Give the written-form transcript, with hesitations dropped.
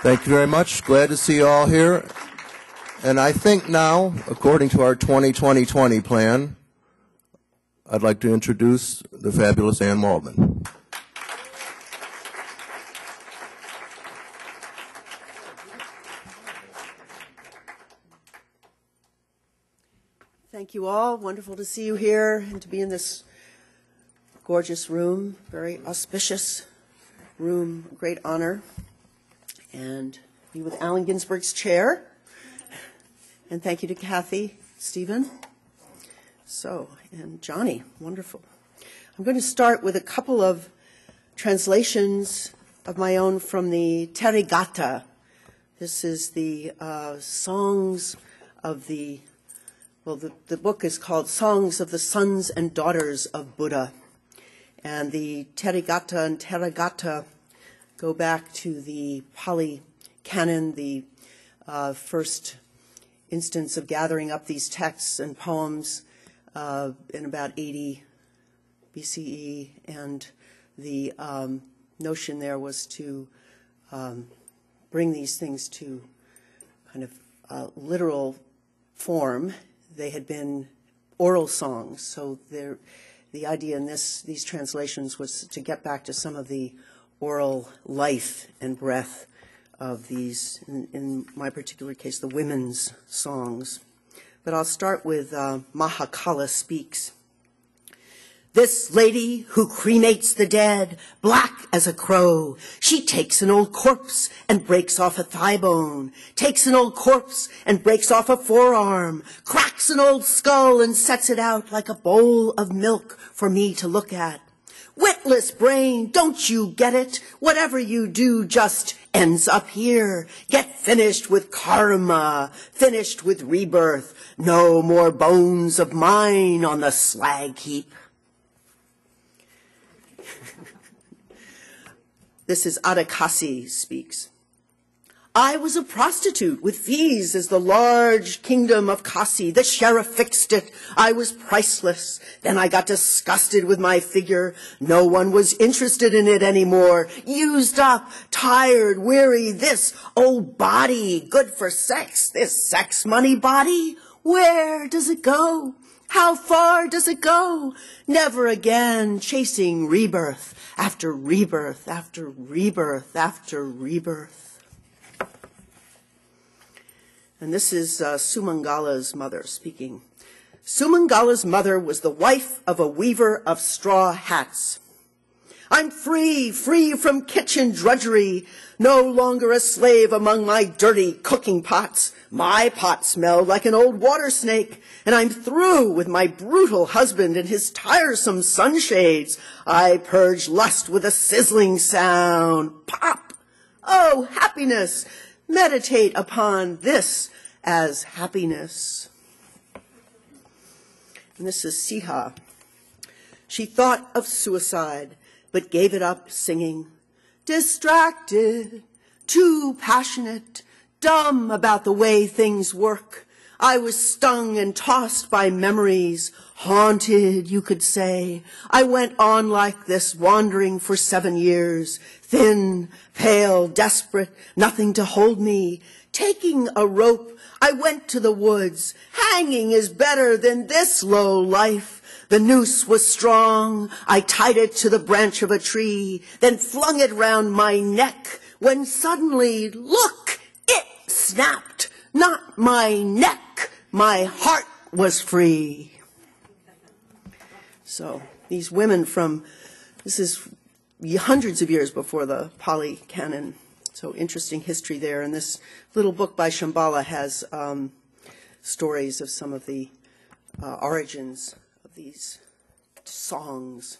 Thank you very much. Glad to see you all here. And I think now, according to our 2020 plan, I'd like to introduce the fabulous Ann Waldman. Thank you all. Wonderful to see you here and to be in this gorgeous room, very auspicious room, great honor. And be with Allen Ginsberg's chair. And thank you to Kathy, Stephen, and Johnny. Wonderful. I'm going to start with a couple of translations of my own from the Therigatha. This is the songs of the book is called Songs of the Sons and Daughters of Buddha. And the Therigatha and Therigatha go back to the Pali Canon, the first instance of gathering up these texts and poems in about 80 BCE. And the notion there was to bring these things to kind of literal form. They had been oral songs, so the idea in these translations was to get back to some of the oral life and breath of these, in my particular case, the women's songs. But I'll start with Mahakala Speaks. This lady who cremates the dead, black as a crow, she takes an old corpse and breaks off a thigh bone, takes an old corpse and breaks off a forearm, cracks an old skull and sets it out like a bowl of milk for me to look at. Witless brain, don't you get it? Whatever you do just ends up here. Get finished with karma, finished with rebirth. No more bones of mine on the slag heap. This is Adhikasi Speaks. I was a prostitute with fees as the large kingdom of Kasi. The sheriff fixed it. I was priceless. Then I got disgusted with my figure. No one was interested in it anymore. Used up, tired, weary. This old body, good for sex. This sex money body, where does it go? How far does it go? Never again chasing rebirth after rebirth after rebirth after rebirth. And this is Sumangala's mother speaking. Sumangala's mother was the wife of a weaver of straw hats. I'm free, free from kitchen drudgery, no longer a slave among my dirty cooking pots. My pot smelled like an old water snake, and I'm through with my brutal husband and his tiresome sunshades. I purge lust with a sizzling sound. Pop! Oh, happiness! Meditate upon this as happiness. And this is Siha. She thought of suicide, but gave it up singing. Distracted, too passionate, dumb about the way things work. I was stung and tossed by memories, haunted, you could say. I went on like this, wandering for 7 years, thin, pale, desperate, nothing to hold me. Taking a rope, I went to the woods. Hanging is better than this low life. The noose was strong. I tied it to the branch of a tree, then flung it round my neck, when suddenly, look, it snapped. Not my neck, my heart was free. So these women this is hundreds of years before the Pali Canon. So interesting history there. And this little book by Shambhala has stories of some of the origins of these songs.